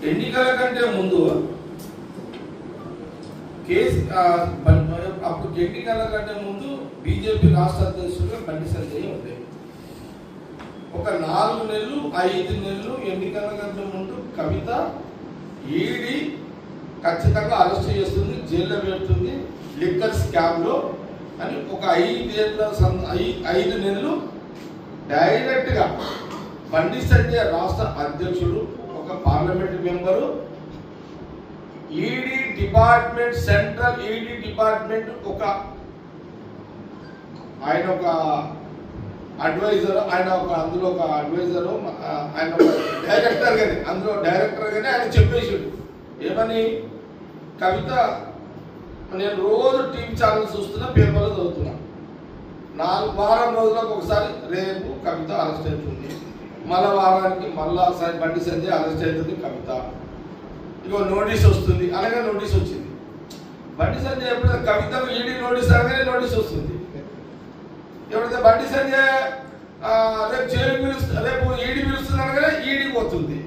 ఎన్నికల కంటే ముందు అప్పుడు ఎన్నికల కంటే ముందు బీజేపీ రాష్ట్ర అధ్యక్షుడిగా బండి సంజయ్ ఉంటాయి. ఒక 4 నెలలు 5 నెలలు ఎన్నికల కంటే ముందు కవిత ఈడీ ఖచ్చితంగా అరెస్ట్ చేస్తుంది, జైల్లో పెడుతుంది లిక్కర్ స్కామ్ లో అని ఒక 5 నెలలు డైరెక్ట్ గా బండి సంజయ్ రాష్ట్ర అధ్యక్షుడు, ఒక parliament member, ED department, central ED department ఆయన ఒక అడ్వైజర్, అందులో ఒక అడ్వైజరు, ఆయన ఒక డైరెక్టర్ గాని, అందులో డైరెక్టర్ గాని ఆయన చెప్పేసాడు ఏమని, కవిత నేను రోజు టీవీ ఛానల్ చూస్తున్నా, పేపర్లో చదువుతున్నా, 4 వారం రోజులకు ఒకసారి రేపు కవిత అరెస్ట్ అవుతుంది, మళ్ళా వారానికి మళ్ళా బండి సంజయ్ అరెస్ట్ అవుతుంది కవిత, ఇగో నోటీస్ వస్తుంది, అలాగే నోటీస్ వచ్చింది. బండి సంజయ్ ఎప్పుడైతే కవితకు ఈడీ నోటీస్ అనగానే నోటీస్ వస్తుంది. ఎప్పుడైతే బండి సంజయ్ రేపు జైలు పిలుస్తుంది, రేపు ఈడీ పిలుస్తుంది అనగానే ఈడీ పోతుంది.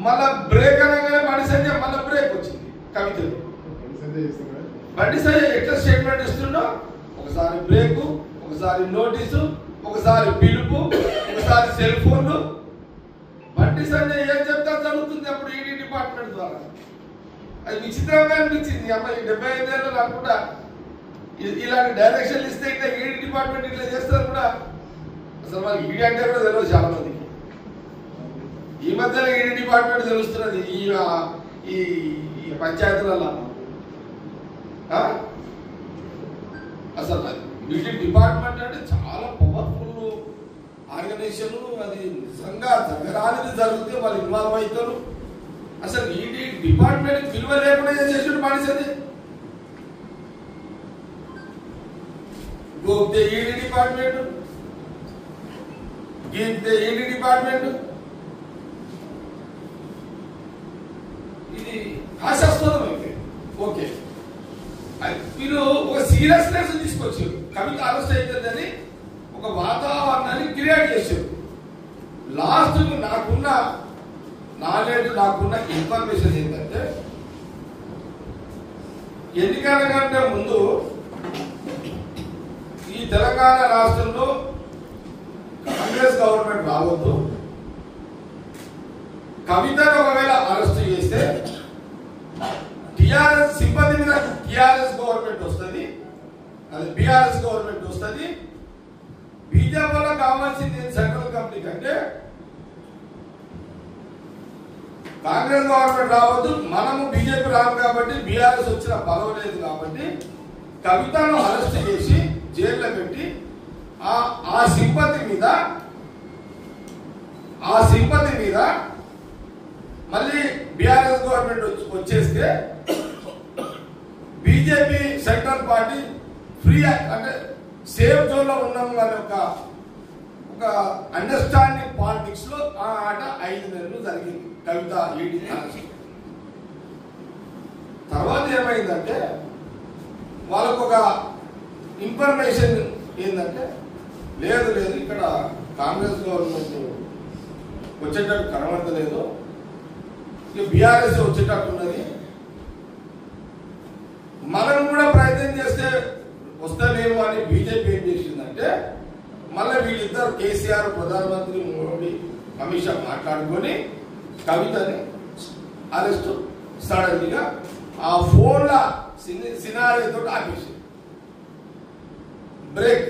మళ్ళా బ్రేక్ అనగానే బండి సంజయ్ మళ్ళీ బ్రేక్ వచ్చింది కవితకు. బండి సంజయ్ ఎట్లా స్టేట్మెంట్ ఇస్తుండో, ఒకసారి బ్రేకు, ఒకసారి నోటీసు, ఒకసారి పిలుపు, ఒకసారి సెల్ ఫోన్లు. బండి సంజయ్ ఏం చెప్తా జరుగుతుంది అప్పుడు ఈడీ డిపార్ట్మెంట్ ద్వారా. అది విచిత్రంగా అనిపించింది. అమ్మాయి 75 ఏళ్ళు అనుకుంటా ఇలాంటి డైరెక్షన్లు ఇస్తే ఇట్లా ఈడీ డిపార్ట్మెంట్ ఇట్లా చేస్తారు కూడా. అసలు మనకి ఈడీ అంటే కూడా తెలియదు చాలా మందికి. ఈ మధ్యలో ఈడీ డిపార్ట్మెంట్ తెలుస్తున్నది ఈ పంచాయతీలలో. అసలు ఈడీ డిపార్ట్మెంట్ అంటే చాలా పవర్ఫుల్ ఆర్గనైజేషన్. అది నిజంగా జరగరానిది జరిగితే వాళ్ళు ఇన్వాల్వ్ అవుతారు. అసలు ఈడీ డిపార్ట్మెంట్ విలువ లేకుండా చేసేసాడు బండి సంజయ్. గోప్తే ఈడీ డిపార్ట్మెంట్, గీప్తే ఈడీ డిపార్ట్మెంట్. ఇది హాస్యాస్పదం అయితే ఓకే. మీరు ఒక సీరియస్నెస్ తీసుకొచ్చారు, కవిత అరెస్ట్ అవుతుందని ఒక వాతావరణాన్ని క్రియేట్ చేశారు. లాస్ట్ నాకున్న నాలెడ్జ్, నాకున్న ఇన్ఫర్మేషన్ ఏంటంటే, ఎన్నికల కంటే ముందు ఈ తెలంగాణ రాష్ట్రంలో కాంగ్రెస్ గవర్నమెంట్ రావద్దు, కవితను ఒకవేళ అరెస్ట్ చేస్తే టిఆర్ఎస్ సింపతి మీద టిఆర్ఎస్ గవర్నమెంట్ వస్తుంది, అది బిఆర్ఎస్ గవర్నమెంట్ వస్తుంది. బీజేపీ వల్ల కావాల్సింది సెంట్రల్ కంపెనీ కంటే కాంగ్రెస్ గవర్నమెంట్ రావద్దు, మనము బీజేపీ రాదు కాబట్టి బీఆర్ఎస్ వచ్చిన పర్వాలేదు కాబట్టి కవితను అరెస్ట్ చేసి జైల్లో పెట్టి ఆ సింపతి మీద మళ్ళీ బీఆర్ఎస్ గవర్నమెంట్ వచ్చేస్తే బీజేపీ సెంట్రల్ పార్టీ ఫ్రీ అంటే సేఫ్ జోన్ లో ఉన్నాము అనే ఒక అండర్స్టాండింగ్ పాలిటిక్స్ లో ఆ ఆట 5 నెలలు జరిగింది కవిత ఈడీ. తర్వాత ఏమైందంటే వాళ్ళకు ఒక ఇన్ఫర్మేషన్ ఏంటంటే, లేదు ఇక్కడ కాంగ్రెస్ గవర్నమెంట్ వచ్చేటట్టు కనబడతలేదు, ఇక బీఆర్ఎస్ వచ్చేటట్టున్నది, మనం కూడా ప్రయత్నం చేస్తే వస్తలేము అని బీజేపీ ఏం చేసిందంటే, మళ్ళీ వీళ్ళిద్దరు కేసీఆర్, ప్రధానమంత్రి మోడీ, అమిత్ షా మాట్లాడుకొని కవితని అరెస్ట్ సడన్గా ఆ ఫోన్ల సినారీతో ఆపేసి బ్రేక్.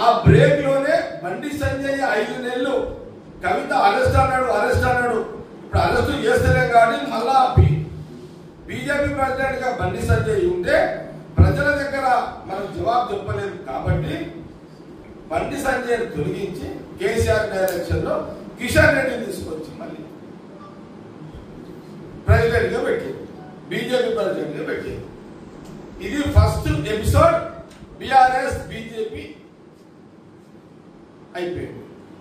ఆ బ్రేక్ లోనే బండి సంజయ్ 5 నెలలు కవిత అరెస్ట్ అన్నాడు. ఇప్పుడు అరెస్ట్ చేస్తేనే కానీ మళ్ళా బీజేపీ ప్రెసిడెంట్ గా బండి సంజయ్ ఉంటే ప్రజల దగ్గర మనం జవాబు చెప్పలేదు కాబట్టి బండి సంజయ్ తొలగించి కేసీఆర్ డైరెక్షన్ లో కిషన్ రెడ్డిని తీసుకొచ్చి మళ్ళీ ప్రెసిడెంట్ గా పెట్టి బీజేపీ ప్రెసిడెంట్ గా పెట్టి. ఇది ఫస్ట్ ఎపిసోడ్. బీఆర్ఎస్ బీజేపీ అయిపోయింది.